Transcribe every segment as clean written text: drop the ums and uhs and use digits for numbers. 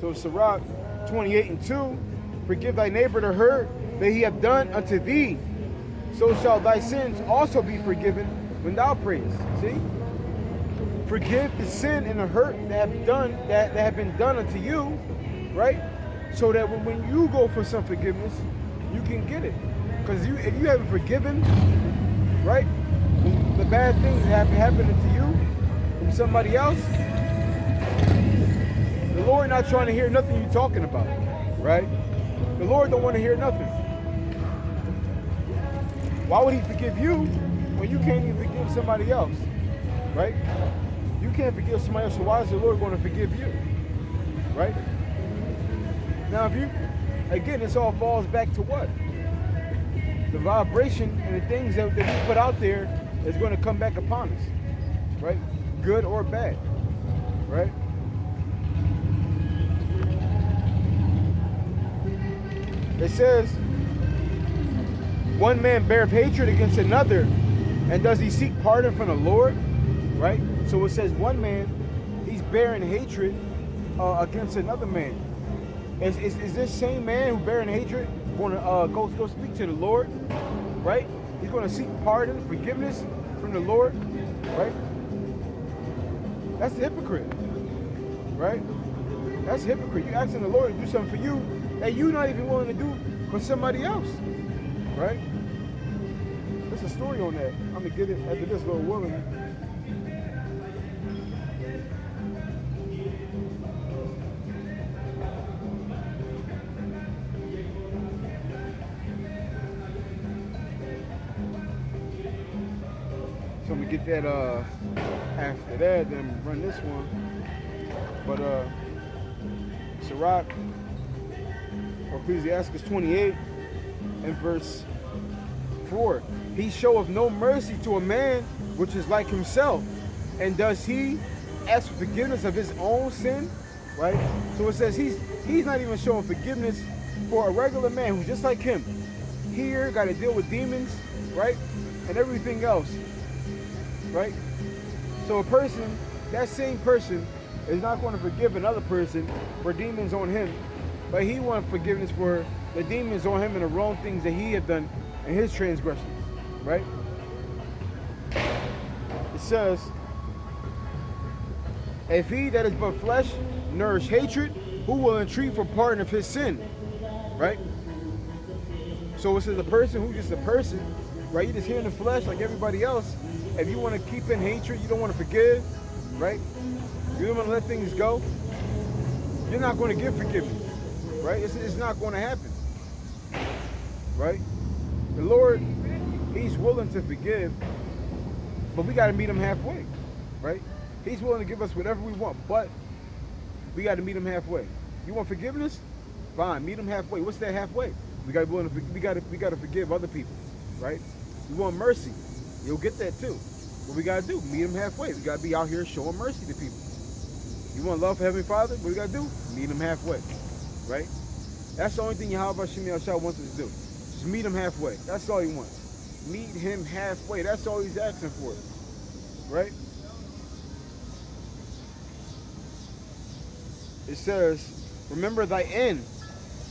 So Sirach 28:2, forgive thy neighbor the hurt that he have done unto thee, so shall thy sins also be forgiven when thou prayest. See? Forgive the sin and the hurt that have been done unto you, right? So that when you go for some forgiveness, you can get it. Because if you haven't forgiven, right, the bad things that have happened to you from somebody else, the Lord not trying to hear nothing you're talking about, right? The Lord don't want to hear nothing. Why would he forgive you when you can't even forgive somebody else, right? You can't forgive somebody else, so why is the Lord going to forgive you, right? Now, if you, again, this all falls back to what? The vibration and the things that we put out there is going to come back upon us, right? Good or bad, right? It says, one man beareth hatred against another, and does he seek pardon from the Lord, right? So it says one man, he's bearing hatred against another man. Is this same man who bearing hatred going to go speak to the Lord, right? He's going to seek pardon, forgiveness from the Lord, right? That's the hypocrite, right? That's hypocrite. You asking the Lord to do something for you that you're not even willing to do for somebody else, right? There's a story on that. I'm going to get it after this, Lord willing. So I'm going to get that after that, then run this one. But Sirach, or Ecclesiastes 28 and verse 4. He showeth no mercy to a man which is like himself, and does he ask for forgiveness of his own sin, right? So it says he's not even showing forgiveness for a regular man who's just like him. Here, got to deal with demons, right? And everything else, right? So a person, that same person, is not going to forgive another person for demons on him, but he wants forgiveness for the demons on him and the wrong things that he had done in his transgressions, right? It says, if he that is but flesh nourish hatred, who will entreat for pardon of his sin, right? So it says a person who's just a person, right? You're just here in the flesh like everybody else. If you want to keep in hatred, you don't want to forgive, right? You don't want to let things go, you're not going to give forgiveness, right? It's not going to happen, right? The Lord, he's willing to forgive, but we got to meet him halfway, right? He's willing to give us whatever we want, but we got to meet him halfway. You want forgiveness? Fine, meet him halfway. What's that halfway? We got to be willing to, we got to forgive other people, right? You want mercy? You'll get that too. What we got to do? Meet him halfway. We got to be out here showing mercy to people. You want love for Heavenly Father? What we got to do? Meet him halfway, right? That's the only thing Yahweh Shem Yahshua wants us to do. Just meet him halfway. That's all he wants. Meet him halfway. That's all he's asking for, right? It says, remember thy end,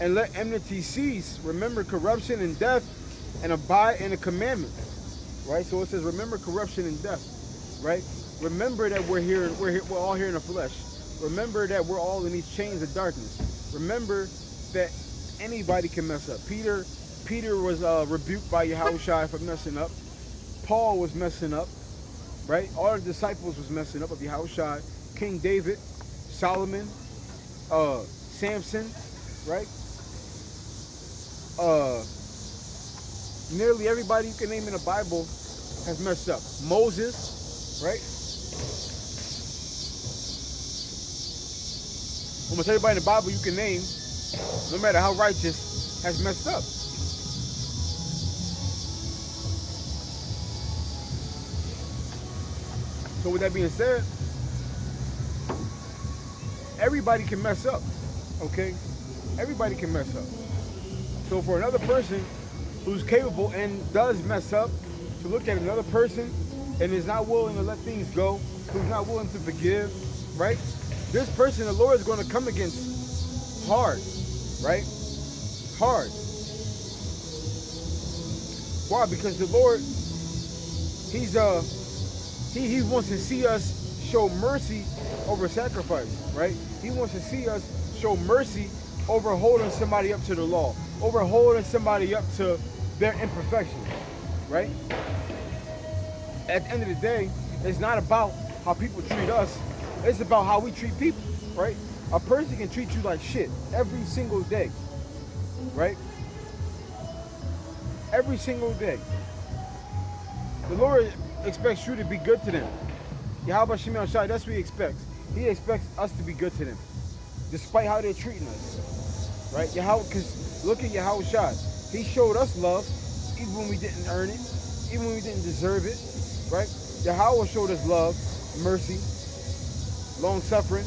and let enmity cease. Remember corruption and death, and abide in the commandment, right? So it says, remember corruption and death, right? Remember that we're all here in the flesh. Remember that we're all in these chains of darkness. Remember that anybody can mess up. Peter was rebuked by Yahushua for messing up. Paul was messing up, right? All the disciples was messing up of Yahushua. King David, Solomon, Samson, right? Nearly everybody you can name in the Bible has messed up. Moses, right? Almost everybody in the Bible you can name, no matter how righteous, has messed up. So with that being said, everybody can mess up, okay? Everybody can mess up. So for another person who's capable and does mess up, to look at another person and is not willing to let things go, who's not willing to forgive, right? This person, the Lord is going to come against hard, right? Hard. Why? Because the Lord, he wants to see us show mercy over sacrifice, right? He wants to see us show mercy over holding somebody up to the law, over holding somebody up to their imperfection, right? At the end of the day, it's not about how people treat us, it's about how we treat people, right? A person can treat you like shit every single day, right? Every single day. The Lord expects you to be good to them. Yahweh Shemel Shai, that's what he expects. He expects us to be good to them, despite how they're treating us, right? Yahweh, because look at Yahweh Shai. He showed us love, even when we didn't earn it, even when we didn't deserve it, right? Yahweh showed us love, mercy, long suffering,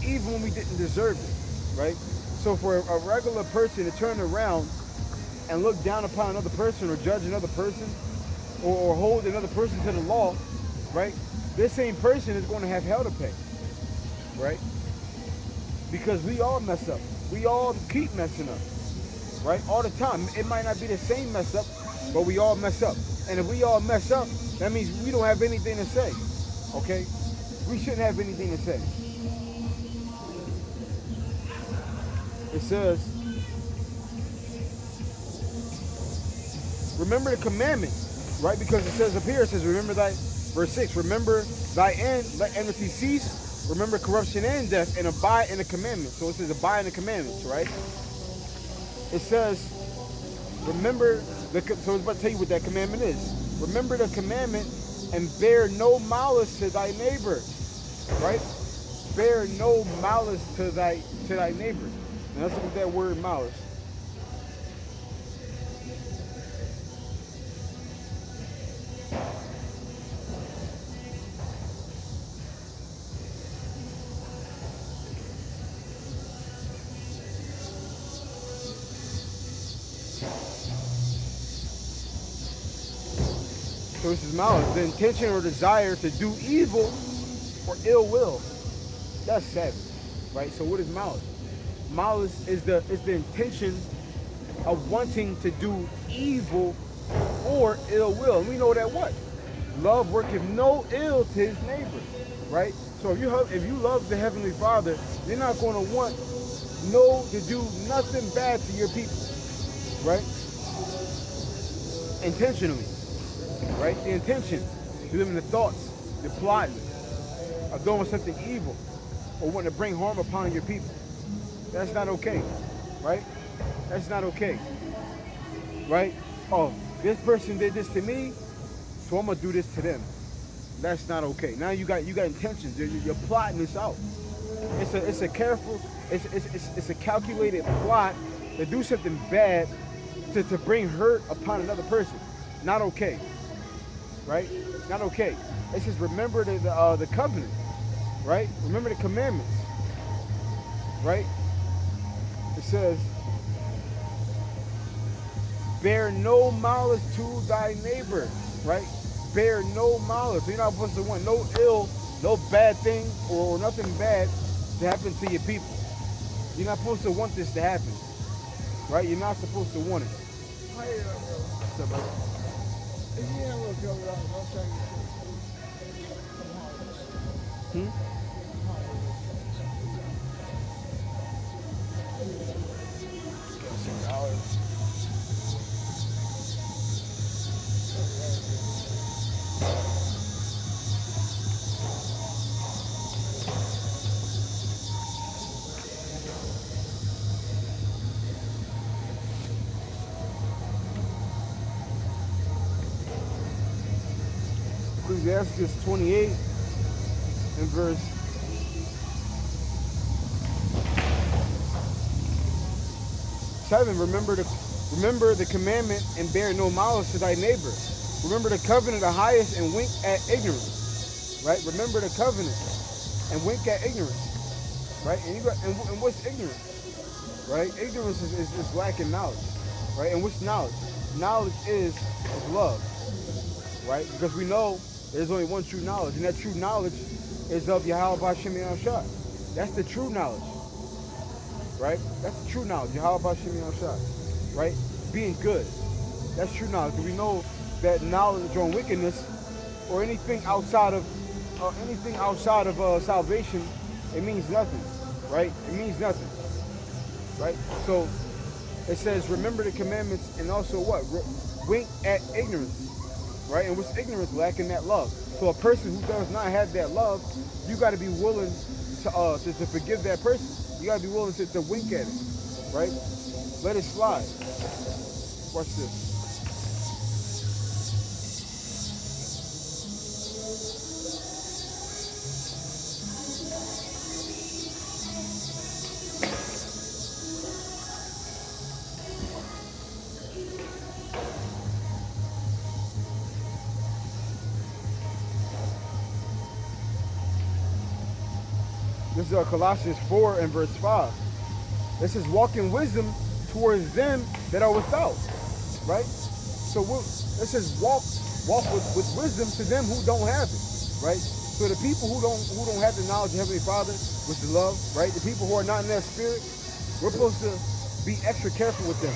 even when we didn't deserve it, right? So for a regular person to turn around and look down upon another person or judge another person or hold another person to the law, right? This same person is going to have hell to pay, right? Because we all mess up. We all keep messing up, right? All the time. It might not be the same mess up, but we all mess up. And if we all mess up, that means we don't have anything to say, okay? We shouldn't have anything to say. It says, remember the commandment, right? Because it says up here, it says, remember thy, verse 6, remember thy end, let enmity cease, remember corruption and death, and abide in the commandments. So it says abide in the commandments, right? It says, remember, so it's about to tell you what that commandment is. Remember the commandment and bear no malice to thy neighbor, right? Bear no malice to thy neighbor. Now let's look at that word malice. So this is malice, the intention or desire to do evil or ill will. That's savage, right? So what is malice? Malice is the intention of wanting to do evil or ill will. And we know that what? Love worketh no ill to his neighbor, right? So if you love the Heavenly Father, you're not going to want to do nothing bad to your people, right? Intentionally, right? The intention, to them in the thoughts, the plotting of doing something evil or wanting to bring harm upon your people. That's not okay, right? That's not okay, right? Oh, this person did this to me, so I'm gonna do this to them. That's not okay. Now you got intentions. You're plotting this out. It's a careful, it's a calculated plot to do something bad to bring hurt upon another person. Not okay, right? Not okay. It says remember the covenant, right? Remember the commandments, right? It says, bear no malice to thy neighbor, right? Bear no malice. So you're not supposed to want no ill, no bad thing, or nothing bad to happen to your people. You're not supposed to want this to happen, right? You're not supposed to want it. What's up, brother? Ecclesiastes 28 and verse 7. Remember the commandment and bear no malice to thy neighbor. Remember the covenant of the highest and wink at ignorance. Right? Remember the covenant and wink at ignorance. Right? And what's ignorance? Right? Ignorance is lacking knowledge. Right? And what's knowledge? Knowledge is love. Right? Because we know there's only one true knowledge, and that true knowledge is of Yahweh B'Shem Yahushua. That's the true knowledge. right? That's the true knowledge. Yahweh Shem Yahushua, right? Being good. That's true knowledge. Because we know that knowledge on wickedness or anything outside of salvation, it means nothing, right? It means nothing, right? So it says, remember the commandments, and also what? Wink at ignorance, right? And what's ignorance? Lacking that love. So a person who does not have that love, you got to be willing to forgive that person. You got to be willing to wink at it, right? Let it slide. Watch this. This is Colossians 4 and verse 5. It says, walk in wisdom towards them that are without, right? So it says walk with wisdom to them who don't have it, right? So the people who don't have the knowledge of Heavenly Father, which is love, right? The people who are not in that spirit, we're supposed to be extra careful with them.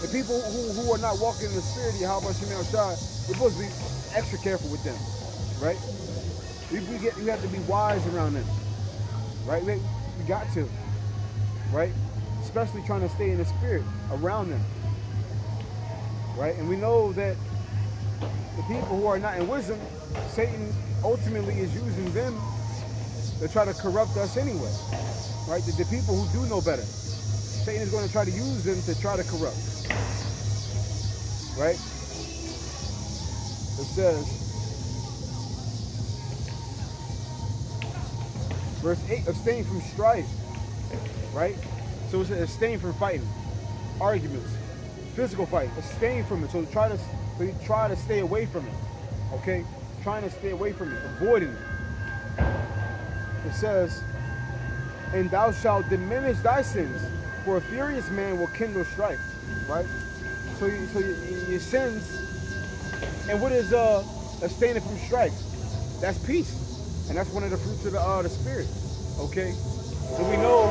The people who are not walking in the spirit, Yahweh Shem Yahushua, we're supposed to be extra careful with them, right? We have to be wise around them, right? We got to, right? Especially trying to stay in the spirit around them, right? And we know that the people who are not in wisdom, Satan ultimately is using them to try to corrupt us anyway, right? The people who do know better, Satan is going to try to use them to try to corrupt, right? It says, verse 8, abstain from strife, right? So it says abstain from fighting, arguments, physical fight, abstain from it. So you try to stay away from it, okay? Trying to stay away from it, avoiding it. It says, and thou shalt diminish thy sins, for a furious man will kindle strife, right? So your sins, and what is abstaining from strife? That's peace. And that's one of the fruits of the spirit, okay? So we know